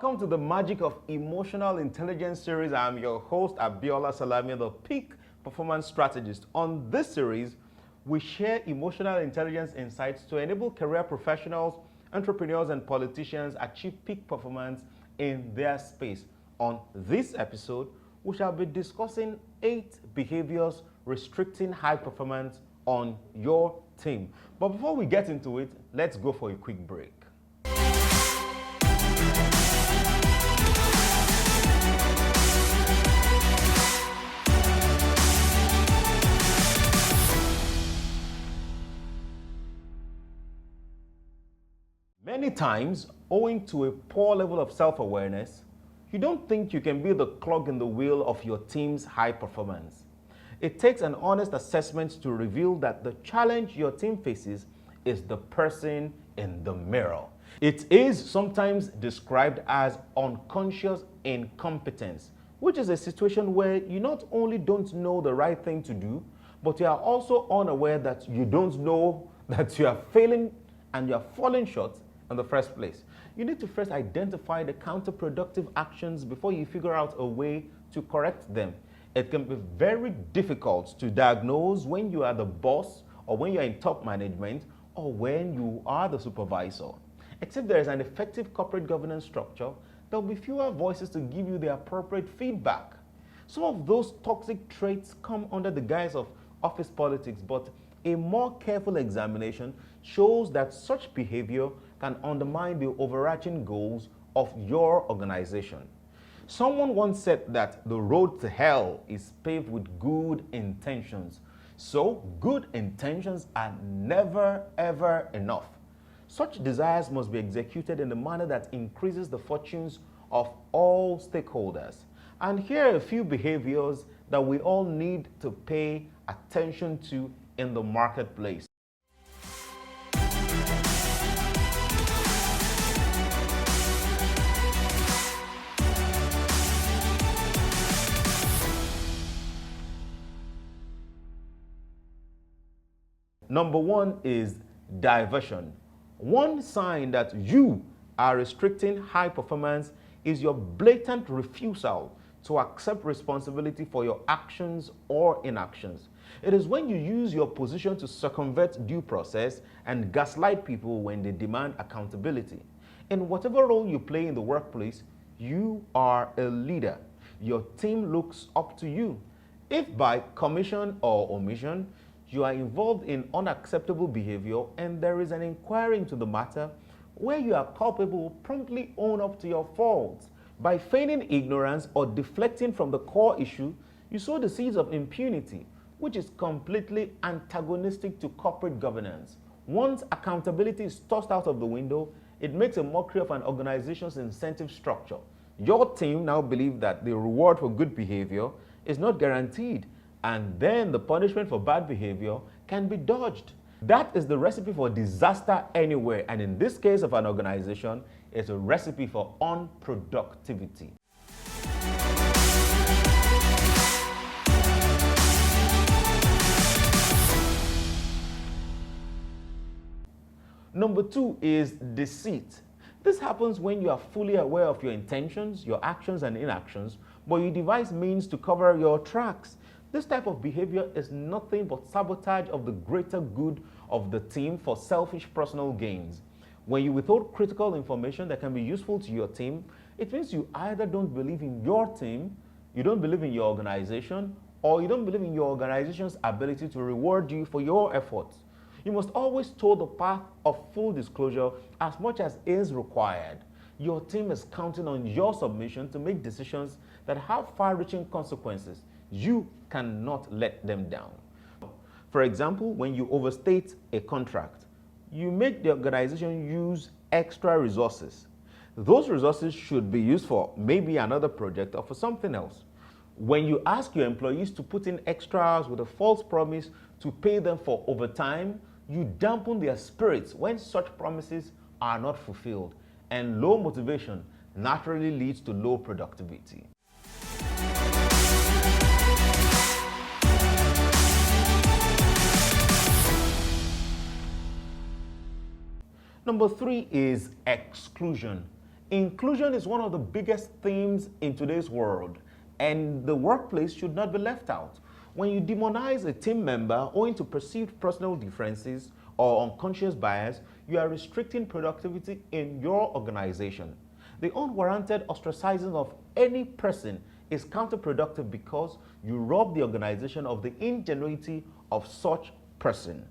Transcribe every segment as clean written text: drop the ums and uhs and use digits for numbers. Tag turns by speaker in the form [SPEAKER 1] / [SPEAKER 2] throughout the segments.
[SPEAKER 1] Welcome to the Magic of Emotional Intelligence series. I'm your host, Abiola Salami, the Peak Performance Strategist. On this series, we share emotional intelligence insights to enable career professionals, entrepreneurs, and politicians achieve peak performance in their space. On this episode, we shall be discussing 8 behaviors restricting high performance on your team. But before we get into it, let's go for a quick break. Many times, owing to a poor level of self-awareness, you don't think you can be the clog in the wheel of your team's high performance. It takes an honest assessment to reveal that the challenge your team faces is the person in the mirror. It is sometimes described as unconscious incompetence, which is a situation where you not only don't know the right thing to do, but you are also unaware that you don't know that you are failing and you are falling short in the first place. You need to first identify the counterproductive actions before you figure out a way to correct them. It can be very difficult to diagnose when you are the boss or when you're in top management or when you are the supervisor. Except there is an effective corporate governance structure, there will be fewer voices to give you the appropriate feedback. Some of those toxic traits come under the guise of office politics, but a more careful examination shows that such behavior can undermine the overarching goals of your organization. Someone once said that the road to hell is paved with good intentions. So, good intentions are never ever enough. Such desires must be executed in a manner that increases the fortunes of all stakeholders. And here are a few behaviors that we all need to pay attention to in the marketplace. Number 1 is diversion. One sign that you are restricting high performance is your blatant refusal to accept responsibility for your actions or inactions. It is when you use your position to circumvent due process and gaslight people when they demand accountability. In whatever role you play in the workplace, you are a leader. Your team looks up to you. If by commission or omission, you are involved in unacceptable behavior and there is an inquiry into the matter, where you are culpable, promptly own up to your faults. By feigning ignorance or deflecting from the core issue, you sow the seeds of impunity, which is completely antagonistic to corporate governance. Once accountability is tossed out of the window, it makes a mockery of an organization's incentive structure. Your team now believes that the reward for good behavior is not guaranteed, and then the punishment for bad behavior can be dodged. That is the recipe for disaster anywhere, and in this case of an organization, it's a recipe for unproductivity. Number 2 is deceit. This happens when you are fully aware of your intentions, your actions and inactions, but you devise means to cover your tracks. This type of behavior is nothing but sabotage of the greater good of the team for selfish personal gains. When you withhold critical information that can be useful to your team, it means you either don't believe in your team, you don't believe in your organization, or you don't believe in your organization's ability to reward you for your efforts. You must always toe the path of full disclosure as much as is required. Your team is counting on your submission to make decisions that have far-reaching consequences. You cannot let them down. For example, when you overstate a contract, you make the organization use extra resources. Those resources should be used for maybe another project or for something else. When you ask your employees to put in extra hours with a false promise to pay them for overtime, you dampen their spirits when such promises are not fulfilled, and low motivation naturally leads to low productivity. Number 3 is exclusion. Inclusion is one of the biggest themes in today's world, and the workplace should not be left out. When you demonize a team member owing to perceived personal differences or unconscious bias, you are restricting productivity in your organization. The unwarranted ostracizing of any person is counterproductive because you rob the organization of the ingenuity of such person.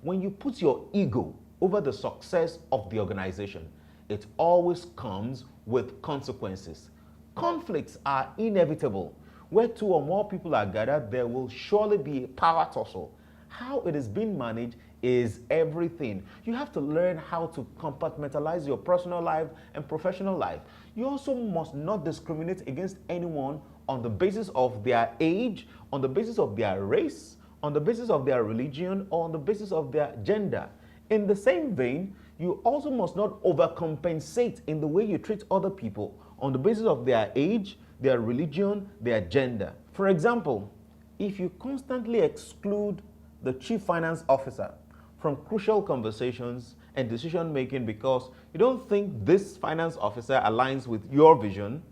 [SPEAKER 1] When you put your ego over the success of the organization, it always comes with consequences. Conflicts are inevitable. Where two or more people are gathered, there will surely be a power tussle. How it is being managed is everything. You have to learn how to compartmentalize your personal life and professional life. You also must not discriminate against anyone on the basis of their age, on the basis of their race, on the basis of their religion, or on the basis of their gender. In the same vein, you also must not overcompensate in the way you treat other people on the basis of their age, their religion, their gender. For example, if you constantly exclude the chief finance officer from crucial conversations and decision making because you don't think this finance officer aligns with your vision,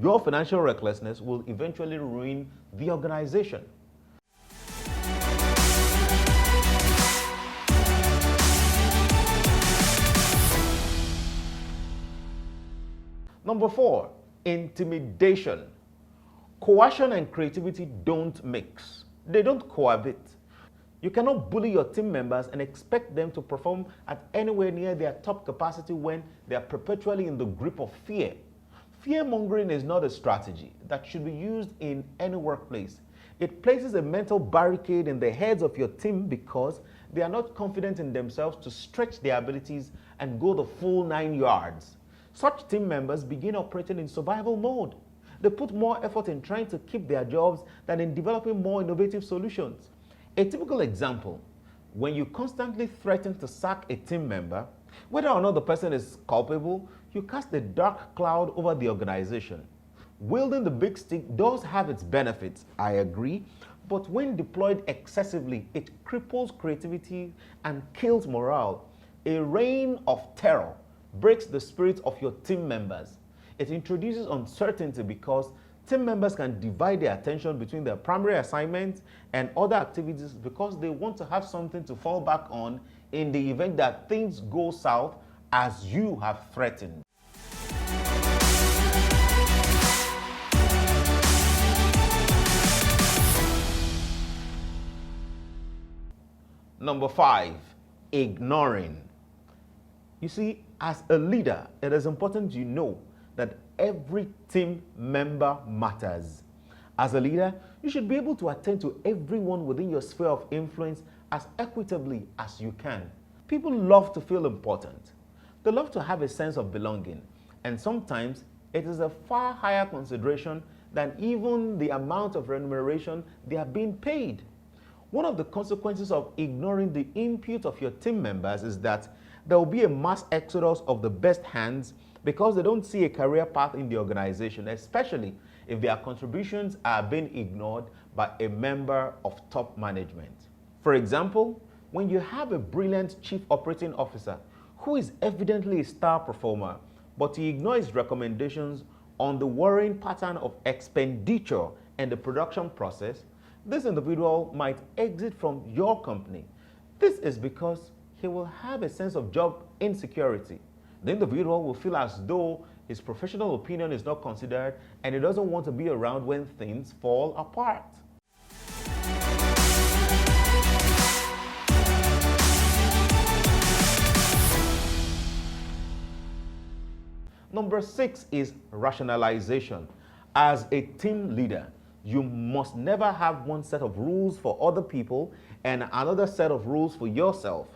[SPEAKER 1] your financial recklessness will eventually ruin the organization. Number 4, intimidation. Coercion and creativity don't mix. They don't cohabit. You cannot bully your team members and expect them to perform at anywhere near their top capacity when they are perpetually in the grip of fear. Fear-mongering is not a strategy that should be used in any workplace. It places a mental barricade in the heads of your team because they are not confident in themselves to stretch their abilities and go the full 9 yards. Such team members begin operating in survival mode. They put more effort in trying to keep their jobs than in developing more innovative solutions. A typical example, when you constantly threaten to sack a team member, whether or not the person is culpable, you cast a dark cloud over the organization. Wielding the big stick does have its benefits, I agree, but when deployed excessively, it cripples creativity and kills morale. A reign of terror breaks the spirit of your team members. It introduces uncertainty because team members can divide their attention between their primary assignments and other activities because they want to have something to fall back on in the event that things go south as you have threatened. Number 5, ignoring. You see, as a leader, it is important you know that every team member matters. As a leader, you should be able to attend to everyone within your sphere of influence as equitably as you can. People love to feel important. They love to have a sense of belonging, and sometimes it is a far higher consideration than even the amount of remuneration they are being paid. One of the consequences of ignoring the input of your team members is that there will be a mass exodus of the best hands because they don't see a career path in the organization, especially if their contributions are being ignored by a member of top management. For example, when you have a brilliant chief operating officer who is evidently a star performer, but he ignores recommendations on the worrying pattern of expenditure and the production process, this individual might exit from your company. This is because he will have a sense of job insecurity. The individual will feel as though his professional opinion is not considered and he doesn't want to be around when things fall apart. Number 6 is rationalization. As a team leader, you must never have one set of rules for other people and another set of rules for yourself.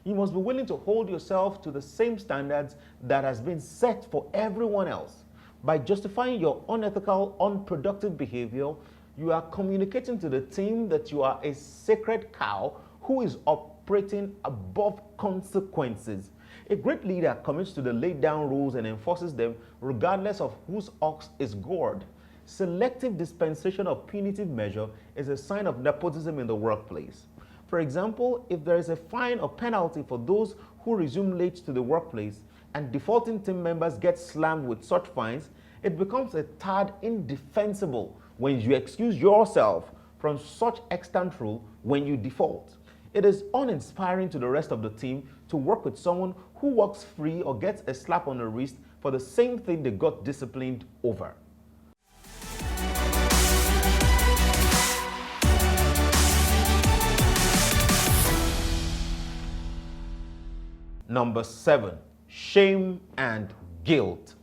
[SPEAKER 1] You must be willing to hold yourself to the same standards that has been set for everyone else. By justifying your unethical, unproductive behavior, you are communicating to the team that you are a sacred cow who is operating above consequences. A great leader commits to the laid down rules and enforces them regardless of whose ox is gored. Selective dispensation of punitive measure is a sign of nepotism in the workplace. For example, if there is a fine or penalty for those who resume late to the workplace, and defaulting team members get slammed with such fines, it becomes a tad indefensible when you excuse yourself from such extant rule when you default. It is uninspiring to the rest of the team to work with someone who walks free or gets a slap on the wrist for the same thing they got disciplined over. Number 7, shame and guilt.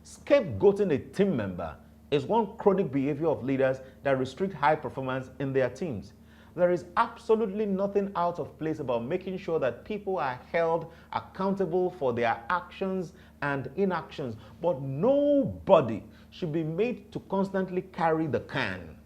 [SPEAKER 1] Scapegoating a team member is one chronic behavior of leaders that restrict high performance in their teams. There is absolutely nothing out of place about making sure that people are held accountable for their actions and inactions, but nobody should be made to constantly carry the can.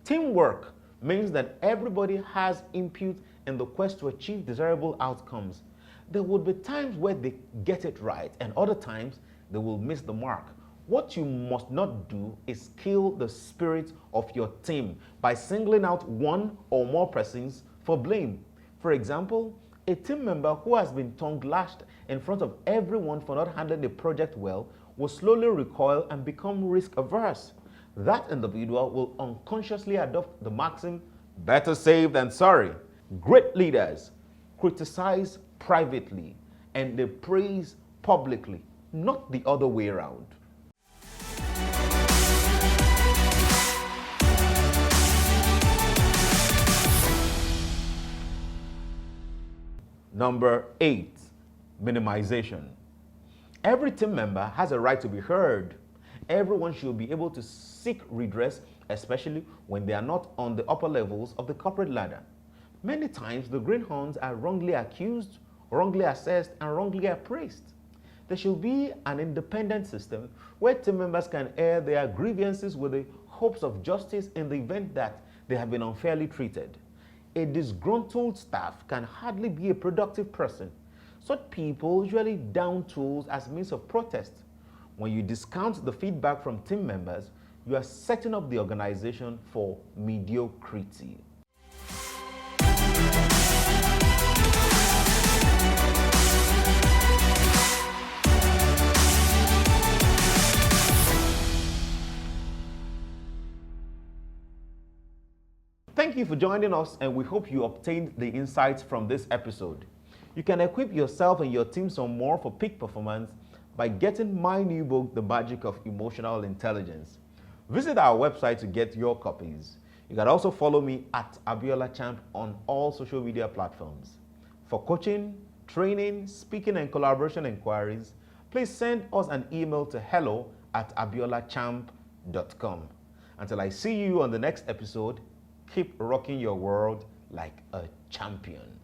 [SPEAKER 1] Teamwork means that everybody has input in the quest to achieve desirable outcomes. There would be times where they get it right and other times they will miss the mark. What you must not do is kill the spirit of your team by singling out one or more persons for blame. For example, a team member who has been tongue-lashed in front of everyone for not handling the project well will slowly recoil and become risk-averse. That individual will unconsciously adopt the maxim, better safe than sorry. Great leaders criticize privately and they praise publicly, not the other way around. Number 8, minimization. Every team member has a right to be heard. Everyone should be able to seek redress, especially when they are not on the upper levels of the corporate ladder. Many times, the greenhorns are wrongly accused, wrongly assessed, and wrongly appraised. There should be an independent system where team members can air their grievances with the hopes of justice in the event that they have been unfairly treated. A disgruntled staff can hardly be a productive person. Such people usually down tools as means of protest. When you discount the feedback from team members, you are setting up the organization for mediocrity. Thank you for joining us, and we hope you obtained the insights from this episode. You can equip yourself and your team some more for peak performance by getting my new book, The Magic of Emotional Intelligence. Visit our website to get your copies. You can also follow me at Abiola Champ on all social media platforms. For coaching, training, speaking, and collaboration inquiries, please send us an email to hello@abiolachamp.com. Until I see you on the next episode, keep rocking your world like a champion.